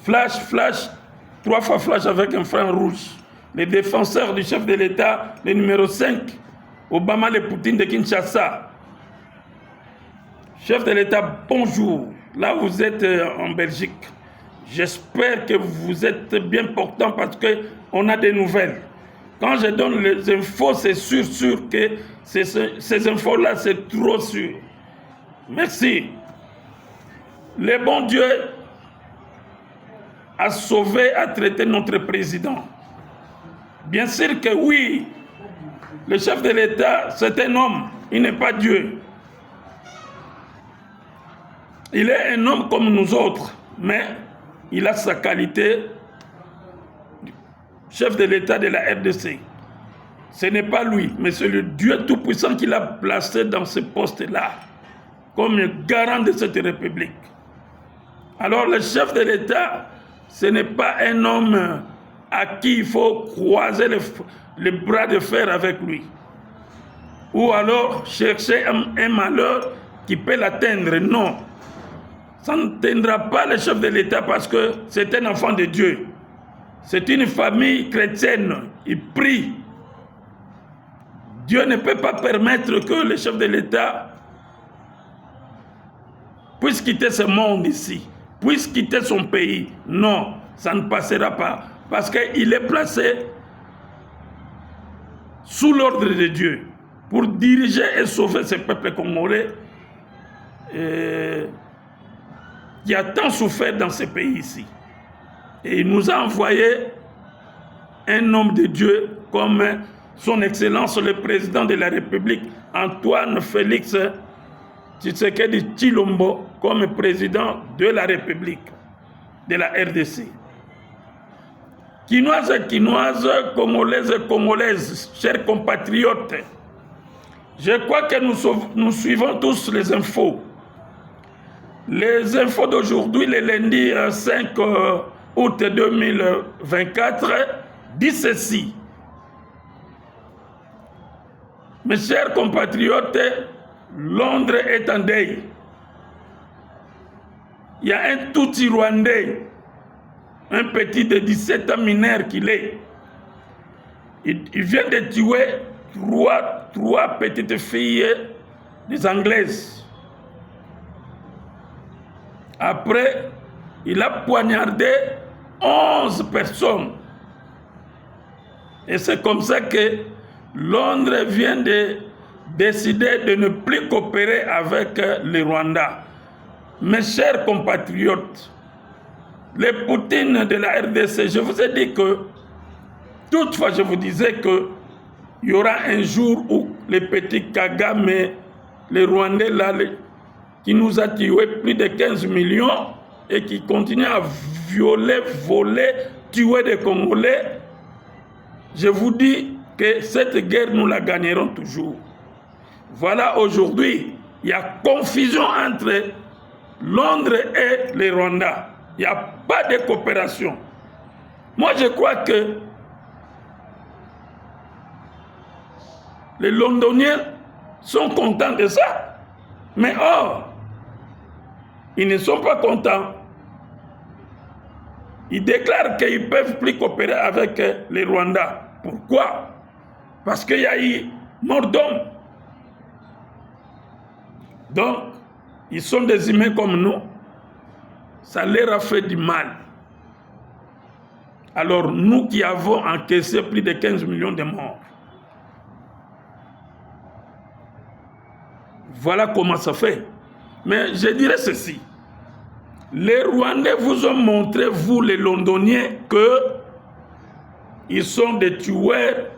Flash, flash, 3 fois flash avec un frein rouge. Les défenseurs du chef de l'État, le numéro 5, Obama le Poutine de Kinshasa. Chef de l'État, bonjour. Là, vous êtes en Belgique. J'espère que vous êtes bien portant parce qu'on a des nouvelles. Quand je donne les infos, c'est sûr que ces infos-là, c'est trop sûr. Merci. Le bon Dieu a sauvé, a traité notre président. Bien sûr que oui, le chef de l'État, c'est un homme, il n'est pas Dieu. Il est un homme comme nous autres, mais il a sa qualité, chef de l'État de la RDC. Ce n'est pas lui, mais c'est le Dieu Tout-Puissant qui l'a placé dans ce poste-là, comme garant de cette République. Alors le chef de l'État, ce n'est pas un homme à qui il faut croiser les bras de fer avec lui. Ou alors chercher un malheur qui peut l'atteindre. Non. Ça n'atteindra pas le chef de l'État parce que c'est un enfant de Dieu. C'est une famille chrétienne. Il prie. Dieu ne peut pas permettre que le chef de l'État puisse quitter ce monde ici, puisse quitter son pays. Non, ça ne passera pas. Parce qu'il est placé sous l'ordre de Dieu pour diriger et sauver ce peuple congolais qui a tant souffert dans ce pays ici. Et il nous a envoyé un homme de Dieu comme son Excellence le Président de la République, Antoine Félix Tshisekedi Tshilombo, comme Président de la République, de la RDC. Quinoises, Congolaises, chers compatriotes, je crois que nous suivons tous les infos. Les infos d'aujourd'hui, le lundi 5 août 2024, disent ceci. Mes chers compatriotes, Londres est en deuil. Il y a un Tutsi rwandais, un petit de 17 ans mineur qu'il est. Il vient de tuer trois petites filles des Anglaises. Après, il a poignardé 11 personnes. Et c'est comme ça que Londres vient de décider de ne plus coopérer avec le Rwanda. Mes chers compatriotes, les Poutines de la RDC, je vous ai dit que, toutefois je vous disais que il y aura un jour où les petits Kagame, les Rwandais là, qui nous a tué plus de 15 millions et qui continuent à violer, voler, tuer des Congolais, je vous dis que cette guerre, nous la gagnerons toujours. Voilà, aujourd'hui, il y a confusion entre Londres et le Rwanda. Il n'y a pas de coopération. Moi, je crois que les Londoniens sont contents de ça. Mais or, ils ne sont pas contents. Ils déclarent qu'ils ne peuvent plus coopérer avec les Rwandais. Pourquoi? Parce qu'il y a eu mort d'homme. Donc, ils sont des humains comme nous. Ça leur a fait du mal. Alors, nous qui avons encaissé plus de 15 millions de morts, voilà comment ça fait. Mais je dirais ceci. Les Rwandais vous ont montré, vous les Londoniens, qu'ils sont des tueurs.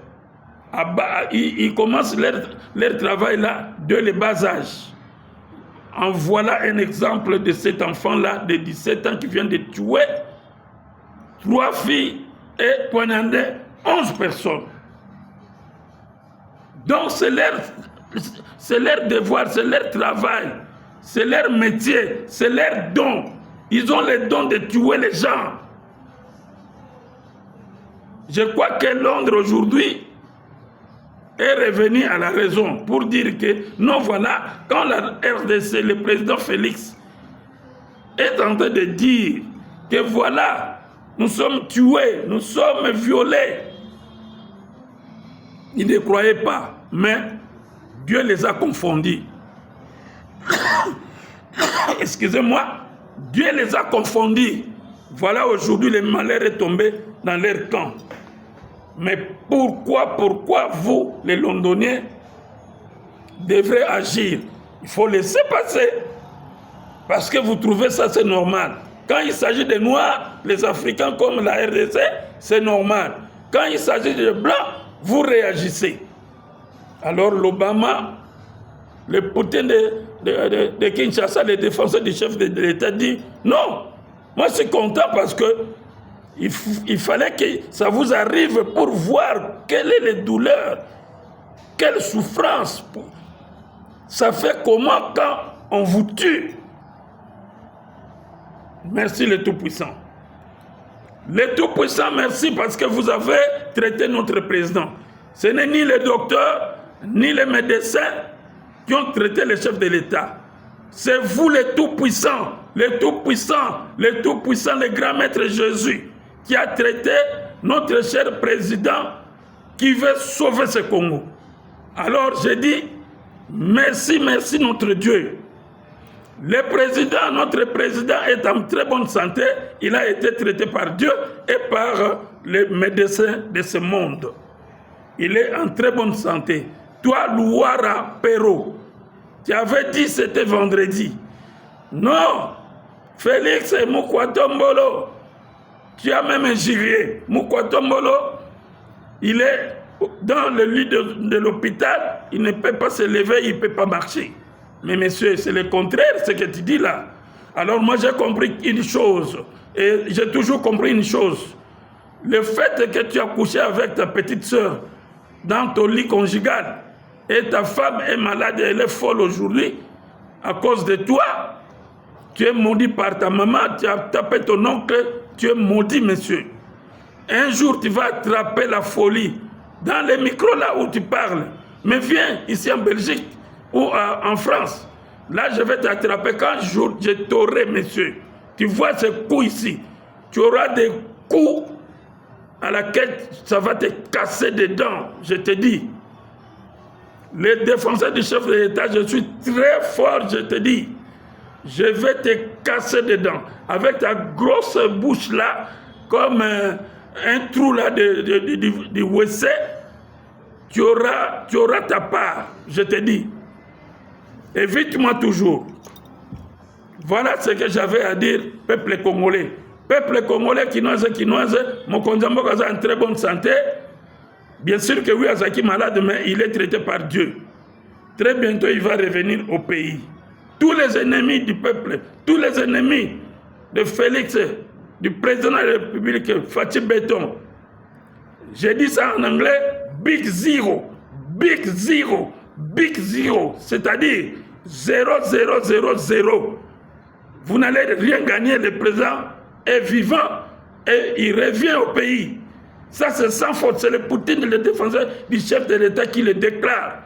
Ils commencent leur travail là dès le bas âge. En voilà un exemple de cet enfant-là de 17 ans qui vient de tuer 3 filles et poignarder 11 personnes. Donc c'est leur devoir, c'est leur travail, c'est leur métier, c'est leur don. Ils ont le don de tuer les gens. Je crois que Londres aujourd'hui est revenu à la raison pour dire que non, voilà, quand la RDC, le président Félix, est en train de dire que voilà, nous sommes tués, nous sommes violés. Ils ne croyaient pas, mais Dieu les a confondus. Excusez-moi, Dieu les a confondus. Voilà, aujourd'hui, le malheur est tombé dans leur camp. Mais pourquoi vous, les Londoniens, devrez agir? Il faut laisser passer. Parce que vous trouvez ça, c'est normal. Quand il s'agit des Noirs, les Africains comme la RDC, c'est normal. Quand il s'agit des Blancs, vous réagissez. Alors l'Obama, le Poutine de Kinshasa, les défenseurs du chef de l'État dit non. Moi, je suis content parce que il fallait que ça vous arrive pour voir quelles sont les douleurs, quelle souffrance. Ça fait comment quand on vous tue. Merci le Tout-Puissant. Le Tout-Puissant, merci parce que vous avez traité notre président. Ce n'est ni les docteurs, ni les médecins qui ont traité le chef de l'État. C'est vous le Tout-Puissant, le Tout-Puissant, le Tout-Puissant, le grand maître Jésus, qui a traité notre cher président qui veut sauver ce Congo. Alors je dis, merci, merci notre Dieu. Le président, notre président est en très bonne santé. Il a été traité par Dieu et par les médecins de ce monde. Il est en très bonne santé. Toi, Louara Perrault, tu avais dit c'était vendredi. Non, Félix Moukwatombolo, tu as même girié. Moukwatombolo, il est dans le lit de l'hôpital, il ne peut pas se lever, il ne peut pas marcher. Mais monsieur, c'est le contraire, ce que tu dis là. Alors moi j'ai compris une chose, et j'ai toujours compris une chose. Le fait que tu as couché avec ta petite soeur dans ton lit conjugal, et ta femme est malade, elle est folle aujourd'hui, à cause de toi, tu es maudit par ta maman, tu as tapé ton oncle, tu es maudit monsieur. Un jour tu vas attraper la folie, dans les micros là où tu parles. Mais viens ici en Belgique, ou en France, là je vais t'attraper quand je t'aurai, monsieur. Tu vois ce coup ici, tu auras des coups à laquelle ça va te casser des dents, je te dis. Les défenseurs du chef de l'État, je suis très fort, je te dis. Je vais te casser des dents. Avec ta grosse bouche là, comme un trou là de WC, tu auras ta part, je te dis. Évite-moi toujours. Voilà ce que j'avais à dire, peuple congolais. Peuple congolais, quinoise, mon Konzambo est en très bonne santé. Bien sûr que oui, Azaki malade, mais il est traité par Dieu. Très bientôt, il va revenir au pays. Tous les ennemis du peuple, tous les ennemis de Félix, du président de la République, Fatih Béton, j'ai dit ça en anglais, big zero, big zero. Big zero, c'est-à-dire 0,000. Vous n'allez rien gagner, le président est vivant et il revient au pays. Ça c'est sans faute, c'est le Poutine, le défenseur du chef de l'État qui le déclare.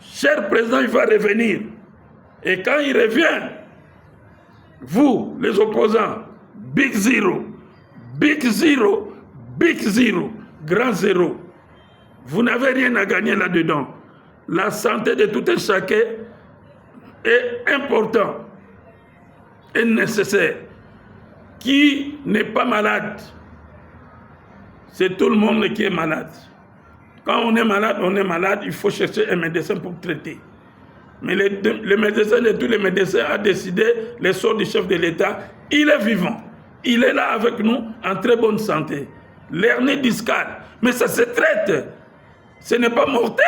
Cher président, il va revenir. Et quand il revient, vous, les opposants, big zero, big zero, big zero, grand zéro. Vous n'avez rien à gagner là-dedans. La santé de tout un chacun est importante et nécessaire. Qui n'est pas malade? C'est tout le monde qui est malade. Quand on est malade, il faut chercher un médecin pour traiter. Mais le médecin de tous les médecins a décidé le sort du chef de l'État. Il est vivant. Il est là avec nous en très bonne santé. L'hernie discale. Mais ça se traite. Ce n'est pas mortel.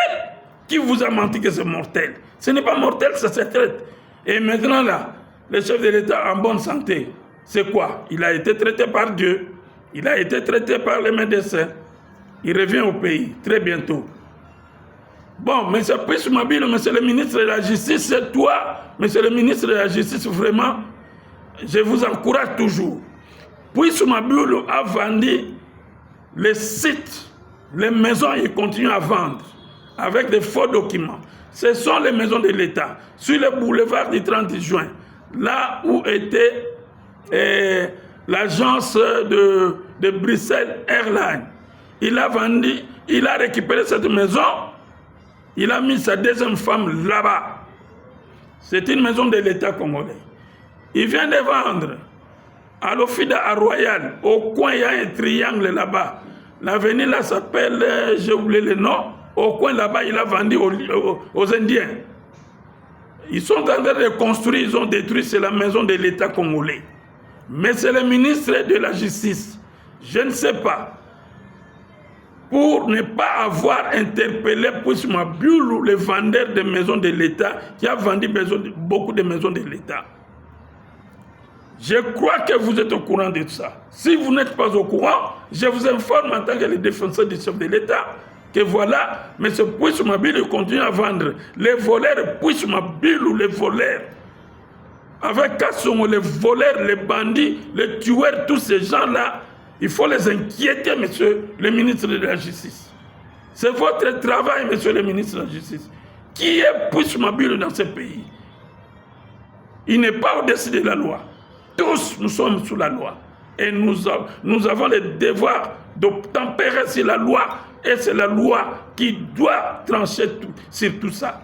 Qui vous a menti que c'est mortel? Ce n'est pas mortel, ça se traite. Et maintenant là, le chef de l'État en bonne santé, c'est quoi? Il a été traité par Dieu. Il a été traité par les médecins. Il revient au pays très bientôt. Bon, M. Puisse Mabilo, M. le ministre de la Justice, c'est toi, M. le ministre de la Justice, vraiment, je vous encourage toujours. Puisse Mabilo a vendu les sites, les maisons, il continue à vendre avec des faux documents. Ce sont les maisons de l'État, sur le boulevard du 30 juin, là où était l'agence de Bruxelles Airlines. Il a vendu, il a récupéré cette maison, il a mis sa deuxième femme là-bas. C'est une maison de l'État congolais. Il vient de vendre à l'Ofida à Royal, au coin, il y a un triangle là-bas. L'avenue là s'appelle, j'ai oublié le nom, au coin là-bas, il a vendu aux Indiens. Ils sont en train de construire, ils ont détruit, c'est la maison de l'État congolais. Mais c'est le ministre de la Justice, je ne sais pas, pour ne pas avoir interpellé Poussma Bioulou, le vendeur de maisons de l'État, qui a vendu beaucoup de maisons de l'État. Je crois que vous êtes au courant de ça. Si vous n'êtes pas au courant, je vous informe en tant que le défenseur du chef de l'État que voilà, M. Poussma Bioulou continue à vendre. Les voleurs, Poussma Bioulou, les voleurs. Avec Kassongo, les voleurs, les bandits, les tueurs, tous ces gens-là, il faut les inquiéter, monsieur le ministre de la Justice. C'est votre travail, monsieur le ministre de la Justice. Qui est Poussma Bioulou dans ce pays? Il n'est pas au-dessus de la loi. Tous, nous sommes sous la loi. Et nous avons le devoir d'obtempérer sur la loi. Et c'est la loi qui doit trancher sur tout ça.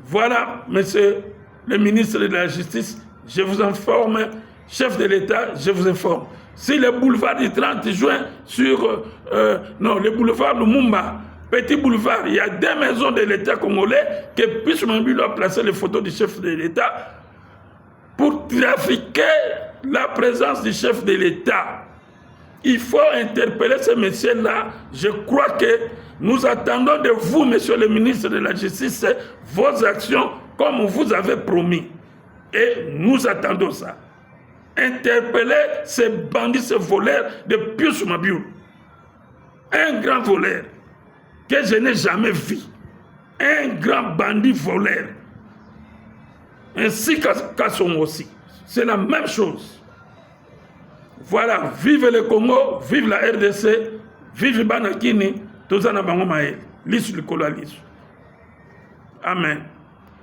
Voilà, monsieur le ministre de la Justice, je vous informe, chef de l'État, je vous informe. Si le boulevard du 30 juin sur le boulevard Lumumba, petit boulevard, il y a 2 maisons de l'État congolais que Poussma Bioulou a placé les photos du chef de l'État pour trafiquer la présence du chef de l'État. Il faut interpeller ce monsieur-là. Je crois que nous attendons de vous, monsieur le ministre de la Justice, vos actions comme vous avez promis. Et nous attendons ça. Interpeller ces bandits, ces voleurs de Poussma Bioulou. Un grand voleur que je n'ai jamais vu. Un grand bandit voleur. Ainsi qu'Assongo aussi. C'est la même chose. Voilà, vive le Congo, vive la RDC, vive Banakini, Tozana Bango Maël, Lisu Likola Lisu. Amen.